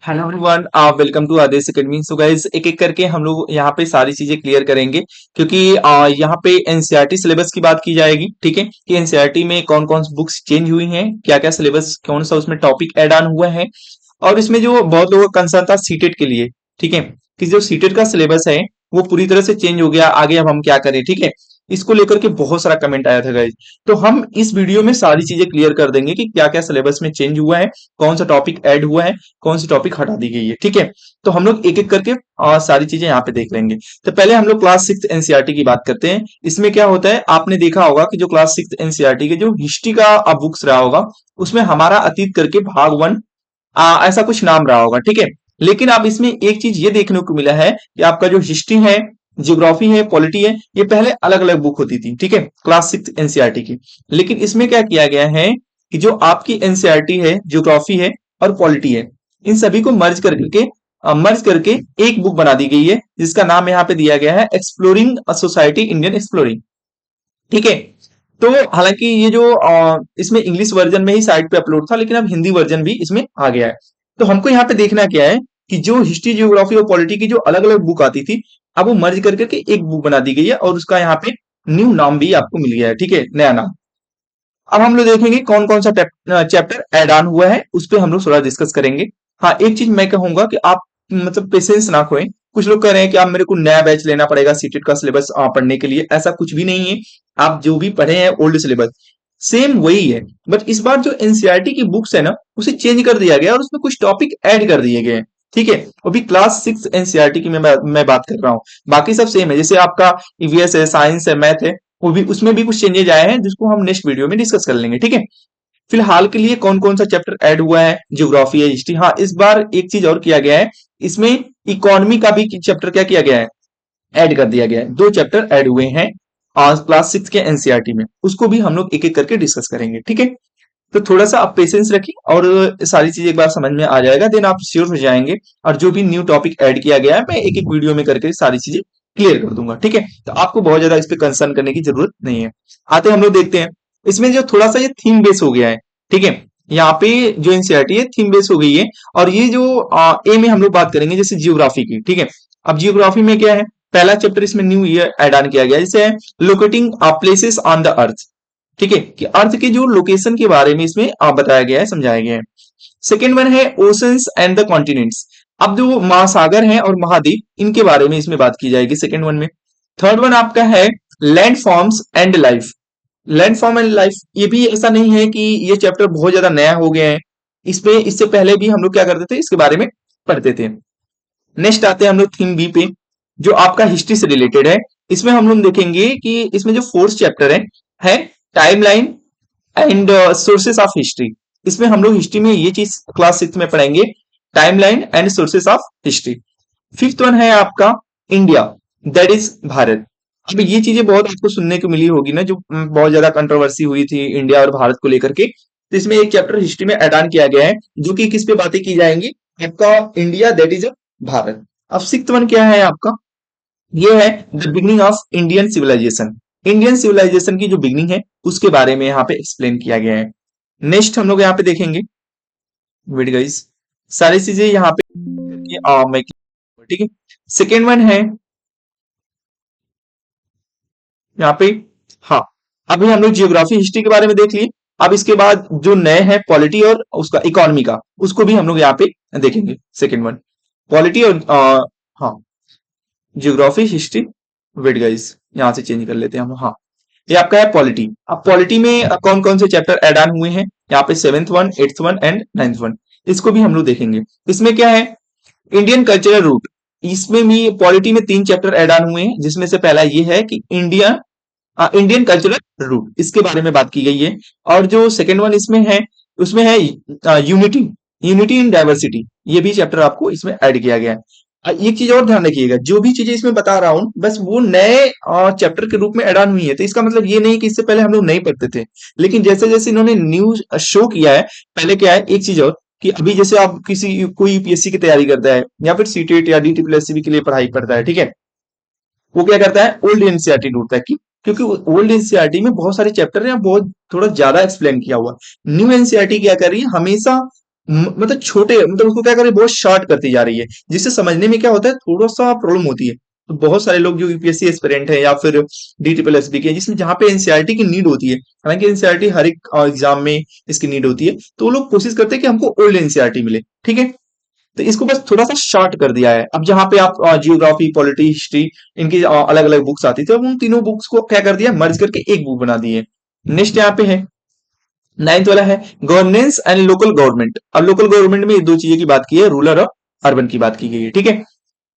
Hello everyone, welcome to Aadesh academy. So guys, एक एक करके हम लोग यहाँ पे सारी चीजें क्लियर करेंगे क्योंकि यहाँ पे एनसीईआरटी सिलेबस की बात की जाएगी। ठीक है कि एनसीईआरटी में कौन कौन सी बुक्स चेंज हुई हैं, क्या क्या सिलेबस, कौन सा उसमें टॉपिक ऐड ऑन हुआ है। और इसमें जो बहुत लोगों का कंसर्न था सीटेट के लिए, ठीक है, कि जो सीटेट का सिलेबस है वो पूरी तरह से चेंज हो गया, आगे अब हम क्या करें। ठीक है, इसको लेकर के बहुत सारा कमेंट आया था गाइज। तो हम इस वीडियो में सारी चीजें क्लियर कर देंगे कि क्या क्या सिलेबस में चेंज हुआ है, कौन सा टॉपिक ऐड हुआ है, कौन सी टॉपिक हटा दी गई है। ठीक है, तो हम लोग एक एक करके सारी चीजें यहाँ पे देख लेंगे। तो पहले हम लोग क्लास सिक्स एनसीईआरटी की बात करते हैं। इसमें क्या होता है, आपने देखा होगा कि जो क्लास सिक्स एनसीईआरटी के जो हिस्ट्री का बुक्स रहा होगा उसमें हमारा अतीत करके भाग वन ऐसा कुछ नाम रहा होगा। ठीक है, लेकिन अब इसमें एक चीज ये देखने को मिला है कि आपका जो हिस्ट्री है, ज्योग्राफी है, पॉलिटी है, ये पहले अलग अलग बुक होती थी। ठीक है, क्लास सिक्स एनसीईआरटी की। लेकिन इसमें क्या किया गया है कि जो आपकी एनसीईआरटी है, ज्योग्राफी है और पॉलिटी है, इन सभी को मर्ज करके एक बुक बना दी गई है जिसका नाम यहाँ पे दिया गया है एक्सप्लोरिंग सोसाइटी इंडियन एक्सप्लोरिंग। ठीक है, तो हालांकि ये जो इसमें इंग्लिश वर्जन में ही साइट पे अपलोड था, लेकिन अब हिंदी वर्जन भी इसमें आ गया है। तो हमको यहाँ पे देखना क्या है कि जो हिस्ट्री, जियोग्राफी और पॉलिटी की जो अलग अलग बुक आती थी, अब वो मर्ज कर करके एक बुक बना दी गई है और उसका यहाँ पे न्यू नाम भी आपको मिल गया है। ठीक है, नया नाम। अब हम लोग देखेंगे कौन कौन सा चैप्टर ऐड ऑन हुआ है, उस पर हम लोग थोड़ा डिस्कस करेंगे। हाँ, एक चीज मैं कहूंगा कि आप मतलब पेशेंस ना खोएं। कुछ लोग कह रहे हैं कि आप मेरे को नया बैच लेना पड़ेगा सीटेट का सिलेबस पढ़ने के लिए, ऐसा कुछ भी नहीं है। आप जो भी पढ़े हैं ओल्ड सिलेबस सेम वही है, बट इस बार जो एनसीईआरटी की बुक्स है ना उसे चेंज कर दिया गया और उसमें कुछ टॉपिक ऐड कर दिए गए हैं। ठीक है, अभी क्लास सिक्स एनसीईआरटी की मैं बात कर रहा हूँ। बाकी सब सेम है, जैसे आपका ईवीएस है, साइंस है, मैथ है, वो भी उसमें भी कुछ चेंजेस आए हैं जिसको हम नेक्स्ट वीडियो में डिस्कस कर लेंगे। ठीक है, फिलहाल के लिए कौन कौन सा चैप्टर ऐड हुआ है, ज्योग्राफी है, हिस्ट्री। हाँ, इस बार एक चीज और किया गया है, इसमें इकोनॉमी का भी चैप्टर क्या किया गया है, ऐड कर दिया गया है। दो चैप्टर ऐड हुए हैं और क्लास सिक्स के एनसीईआरटी में, उसको भी हम लोग एक एक करके डिस्कस करेंगे। ठीक है, तो थोड़ा सा आप पेशेंस रखिए और सारी चीज एक बार समझ में आ जाएगा, देन आप श्योर हो जाएंगे। और जो भी न्यू टॉपिक ऐड किया गया है मैं एक एक वीडियो में करके सारी चीजें क्लियर कर दूंगा। ठीक है, तो आपको बहुत ज्यादा इस पे कंसर्न करने की जरूरत नहीं है। आते हम लोग देखते हैं इसमें जो थोड़ा सा ये थीम बेस हो गया है। ठीक है, यहाँ पे जो एनसीईआरटी है थीम बेस हो गई है। और ये जो ए में हम लोग बात करेंगे जैसे जियोग्राफी की। ठीक है, अब जियोग्राफी में क्या है, पहला चैप्टर इसमें न्यू ईयर ऐड ऑन किया गया है, जैसे locating places on the earth. ठीक है, कि अर्थ के जो लोकेशन के बारे में इसमें बताया गया है, समझाया गया है। सेकेंड वन है ओशंस एंड द कॉन्टिनेंट्स। अब जो महासागर हैं और महाद्वीप, इनके बारे में इसमें बात की जाएगी सेकेंड वन में। थर्ड वन आपका है land forms and life. Land form and life, ये भी ऐसा नहीं है कि ये चैप्टर बहुत ज्यादा नया हो गया है, इसमें इससे पहले भी हम लोग क्या करते थे, इसके बारे में पढ़ते थे। नेक्स्ट आते हैं हम लोग थीम बी पे, जो आपका हिस्ट्री से रिलेटेड है। इसमें हम लोग देखेंगे कि इसमें जो फोर्थ चैप्टर है timeline and sources of history. इसमें हम लोग हिस्ट्री में ये चीज क्लास सिक्स में पढ़ेंगे, timeline and sources of history. Fifth one है आपका इंडिया, दैट इज भारत। अब ये चीजें बहुत आपको सुनने को मिली होगी ना, जो बहुत ज्यादा कंट्रोवर्सी हुई थी इंडिया और भारत को लेकर के। तो इसमें एक चैप्टर हिस्ट्री में ऐड ऑन किया गया है जो कि किस पे बातें की जाएंगी, आपका इंडिया दैट इज भारत। अब सिक्स्थ वन क्या है आपका, ये है the beginning of Indian civilization. Indian civilization की जो बिगनिंग है उसके बारे में यहाँ पे एक्सप्लेन किया गया है। नेक्स्ट हम लोग यहाँ पे देखेंगे, वेट गाइस, सारी चीजें यहाँ पे करके मैं, ठीक है। सेकेंड वन है यहाँ पे, हाँ, अभी हम लोग जियोग्राफी हिस्ट्री के बारे में देख लिए। अब इसके बाद जो नए हैं पॉलिटी और उसका इकोनॉमी का, उसको भी हम लोग यहाँ पे देखेंगे। सेकेंड वन पॉलिटी और हाँ, जियोग्राफी हिस्ट्री, वेट गाइस, यहाँ से चेंज कर लेते हैं हम। हाँ, ये आपका है पॉलिटी। अब पॉलिटी में कौन कौन से चैप्टर ऐड ऑन हुए हैं, यहाँ पे seventh one, eighth one and ninth one, इसको भी हम लोग देखेंगे। इसमें क्या है, इंडियन कल्चरल रूट। इसमें भी पॉलिटी में तीन चैप्टर ऐड ऑन हुए हैं, जिसमें से पहला ये है कि इंडियन कल्चरल रूट, इसके बारे में बात की गई है। और जो सेकेंड वन इसमें है, उसमें है यूनिटी, यूनिटी इन डाइवर्सिटी, ये भी चैप्टर आपको इसमें ऐड किया गया है। एक चीज और ध्यान रखिएगा, जो भी चीजें इसमें बता रहा हूं बस वो नए चैप्टर के रूप में ऐड ऑन हुई है, तो इसका मतलब ये नहीं कि इससे पहले हम लोग नहीं पढ़ते थे। लेकिन जैसे जैसे इन्होंने न्यूज शो किया है, पहले क्या है, एक चीज और, कि अभी जैसे आप किसी कोई यूपीएससी की तैयारी करता है या फिर सीटेट या डीटीपीएससी के लिए पढ़ाई करता है, ठीक है, वो क्या करता है, ओल्ड एनसीईआरटी ढूंढता है। क्योंकि ओल्ड एनसीईआरटी में बहुत सारे चैप्टर हैं, बहुत थोड़ा ज्यादा एक्सप्लेन किया हुआ। न्यू एनसीईआरटी क्या कर रही है, हमेशा मतलब छोटे, मतलब उसको क्या करे, बहुत शॉर्ट करती जा रही है, जिससे समझने में क्या होता है, थोड़ा सा प्रॉब्लम होती है। तो बहुत सारे लोग जो यूपीएससी एस्पिरेंट है या फिर डी ट्रिपल एस बी के, जिसमें जहाँ पे एनसीईआरटी की नीड होती है, हालांकि एनसीईआरटी हर एक एग्जाम में इसकी नीड होती है, तो वो लोग कोशिश करते हैं कि हमको ओल्ड एनसीईआरटी मिले, ठीक है। तो इसको बस थोड़ा सा शॉर्ट कर दिया है। अब जहाँ पे आप जियोग्राफी, पॉलिटी, हिस्ट्री, इनकी अलग अलग बुक्स आती थी, अब उन तीनों बुक्स को क्या कर दिया, मर्ज करके एक बुक बना दी है। नेक्स्ट यहाँ पे है, नाइन्थ वाला है गवर्नेंस एंड लोकल गवर्नमेंट। अब लोकल गवर्नमेंट में दो चीजों की बात की है, रूरल और अर्बन की बात की गई है, ठीक है।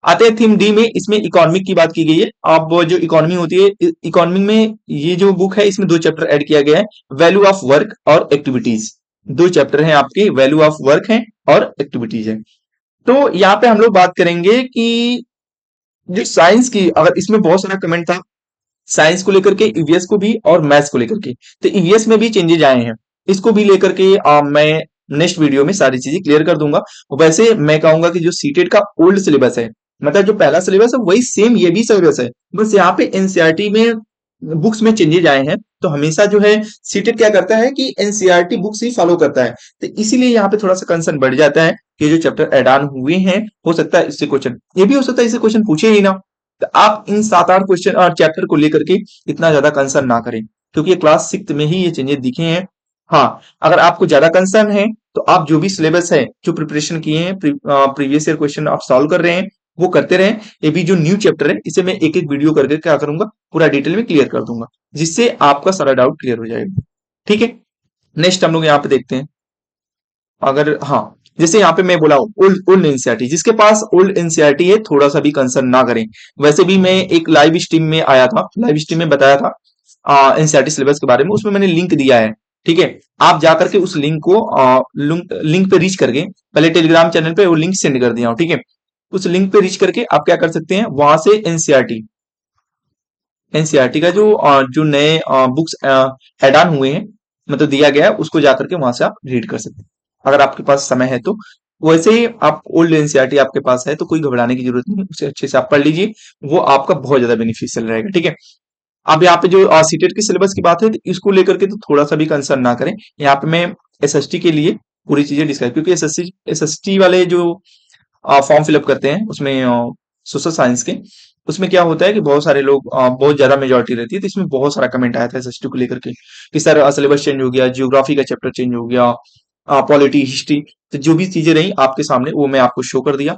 आते हैं थीम डी में, इसमें इकोनॉमिक की बात की गई है। अब जो इकोनॉमी होती है, इकोनॉमी में ये जो बुक है, इसमें दो चैप्टर ऐड किया गया है, वैल्यू ऑफ वर्क और एक्टिविटीज। दो चैप्टर हैं आपके, वैल्यू ऑफ वर्क है और एक्टिविटीज है। तो यहाँ पे हम लोग बात करेंगे कि जो साइंस की, अगर इसमें बहुत सारा कमेंट था साइंस को लेकर के, ईवीएस को भी और मैथ्स को लेकर के, तो ईवीएस में भी चेंजेज आए हैं, इसको भी लेकर के मैं नेक्स्ट वीडियो में सारी चीजें क्लियर कर दूंगा। वैसे मैं कहूंगा कि जो सीटेट का ओल्ड सिलेबस है, मतलब जो पहला सिलेबस है वही सेम ये भी सिलेबस है, बस यहाँ पे एनसीईआरटी में बुक्स में चेंजेज आए हैं। तो हमेशा जो है सीटेट क्या करता है कि एनसीईआरटी बुक्स ही फॉलो करता है, तो इसीलिए यहाँ पे थोड़ा सा कंसर्न बढ़ जाता है कि जो चैप्टर एड ऑन हुए हैं, हो सकता है इससे क्वेश्चन, ये भी हो सकता है इससे क्वेश्चन पूछे ही ना। तो आप इन 7-8 क्वेश्चन और चैप्टर को लेकर के इतना ज्यादा कंसर्न ना करें, क्योंकि ये क्लास 6 में ही ये चेंजेस दिखे हैं। हाँ, अगर आपको ज्यादा कंसर्न है, तो आप जो भी सिलेबस है, जो प्रिपरेशन किए हैं, प्रीवियस ईयर क्वेश्चन आप सॉल्व कर रहे हैं, वो करते रहें। ये भी जो न्यू चैप्टर है, इसे मैं एक एक वीडियो करके क्या करूंगा, पूरा डिटेल में क्लियर कर दूंगा, जिससे आपका सारा डाउट क्लियर हो जाएगा, ठीक है। नेक्स्ट हम लोग यहाँ पे देखते हैं, अगर हाँ, जैसे यहाँ पे मैं बोला ओल्ड ओल्ड एनसीईआरटी, जिसके पास ओल्ड एनसीईआरटी है थोड़ा सा भी कंसर्न ना करें। वैसे भी मैं एक लाइव स्ट्रीम में आया था, लाइव स्ट्रीम में बताया था एनसीईआरटी सिलेबस के बारे में, उसमें मैंने लिंक दिया है, ठीक है। आप जाकर के उस लिंक को लिंक पे रीच करके, पहले टेलीग्राम चैनल पे वो लिंक सेंड कर दिया हूँ, ठीक है। उस लिंक पे रीच करके आप क्या कर सकते हैं, वहां से एनसीईआरटी एनसीईआरटी का जो नए बुक्स ऐड ऑन हुए हैं, मतलब दिया गया है, उसको जाकर के वहां से आप रीड कर सकते हैं, अगर आपके पास समय है तो। वैसे ही आप ओल्ड एनसीईआरटी आपके पास है तो कोई घबराने की जरूरत नहीं, उसे अच्छे से आप पढ़ लीजिए, वो आपका बहुत ज्यादा बेनिफिशियल रहेगा, ठीक है। अब यहाँ पे जो सीटेट की सिलेबस की बात है, तो इसको लेकर के तो थोड़ा सा भी कंसर्न ना करें। यहाँ पे मैं एसएसटी के लिए पूरी चीजें डिस्कस, क्योंकि एसएसटी वाले जो फॉर्म फिलअप करते हैं, उसमें सोशल साइंस के, उसमें क्या होता है कि बहुत सारे लोग, बहुत ज्यादा मेजोरिटी रहती है, तो इसमें बहुत सारा कमेंट आया था एसएसटी को लेकर के कि सर सिलेबस चेंज हो गया, जियोग्राफी का चैप्टर चेंज हो गया, पॉलिटी, हिस्ट्री, तो जो भी चीजें रही आपके सामने वो मैं आपको शो कर दिया।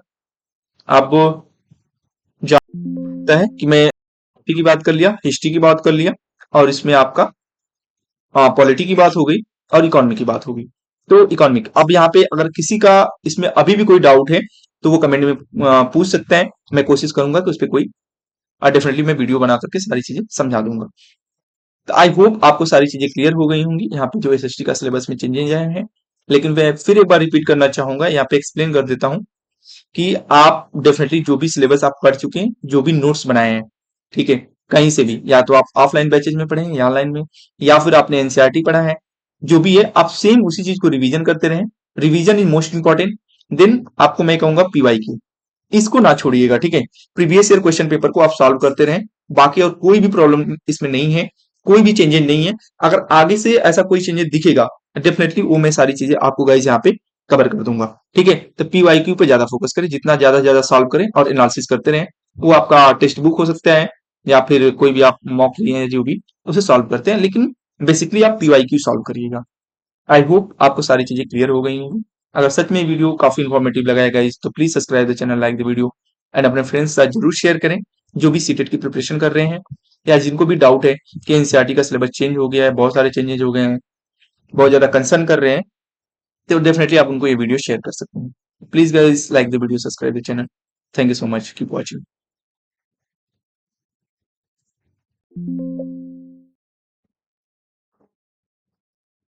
अब जानता है कि मैं की बात कर लिया, हिस्ट्री की बात कर लिया, और इसमें आपका पॉलिटी की बात हो गई और इकोनॉमी की बात हो गई। तो इकोनॉमिक, अब यहाँ पे अगर किसी का इसमें अभी भी कोई डाउट है, तो वो कमेंट में पूछ सकता है, मैं कोशिश करूंगा कि उस पर कोई डेफिनेटली मैं वीडियो बना करके सारी चीजें समझा दूंगा। तो आई होप आपको सारी चीजें क्लियर हो गई होंगी, यहाँ पे जो एसएसटी का सिलेबस में चेंजेस आए हैं। लेकिन मैं फिर एक बार रिपीट करना चाहूंगा, यहाँ पे एक्सप्लेन कर देता हूँ कि आप डेफिनेटली जो भी सिलेबस आप पढ़ चुके हैं, जो भी नोट्स बनाए हैं, ठीक है, कहीं से भी, या तो आप ऑफलाइन बैचेज में पढ़े हैं या ऑनलाइन में, या फिर आपने एनसीईआरटी पढ़ा है, जो भी है आप सेम उसी चीज को रिवीजन करते रहें। Revision is most important. Then आपको मैं कहूंगा पीवाई की, इसको ना छोड़िएगा, ठीक है। प्रीवियस ईयर क्वेश्चन पेपर को आप सॉल्व करते रहें, बाकी और कोई भी प्रॉब्लम इसमें नहीं है, कोई भी चेंजेस नहीं है। अगर आगे से ऐसा कोई चेंजेस दिखेगा, डेफिनेटली वो मैं सारी चीजें आपको गाइज यहाँ पे कवर कर दूंगा, ठीक है। तो पीवाईक्यू पे ज्यादा फोकस करें, जितना ज्यादा सॉल्व करें और एनालिसिस करते रहें। वो आपका टेक्स्ट बुक हो सकता है, या फिर कोई भी आप मॉक लिए हैं जो भी, उसे सॉल्व करते हैं, लेकिन बेसिकली आप पीवाईक्यू सॉल्व करिएगा। आई होप आपको सारी चीजें क्लियर हो गई होंगी। अगर सच में वीडियो काफी इन्फॉर्मेटिव लगा है गाइस, तो please subscribe the channel, like the video, and अपने फ्रेंड्स के साथ जरूर शेयर करें, जो भी सीटेट की प्रिपरेशन कर रहे हैं, या जिनको भी डाउट है कि एनसीईआरटी का सिलेबस चेंज हो गया है, बहुत सारे चेंजेस हो गए हैं, बहुत ज्यादा कंसर्न कर रहे हैं, तो डेफिनेटली आप उनको ये वीडियो शेयर कर सकते हैं। Please guys, like the video, subscribe the channel. Thank you so much, keep watching.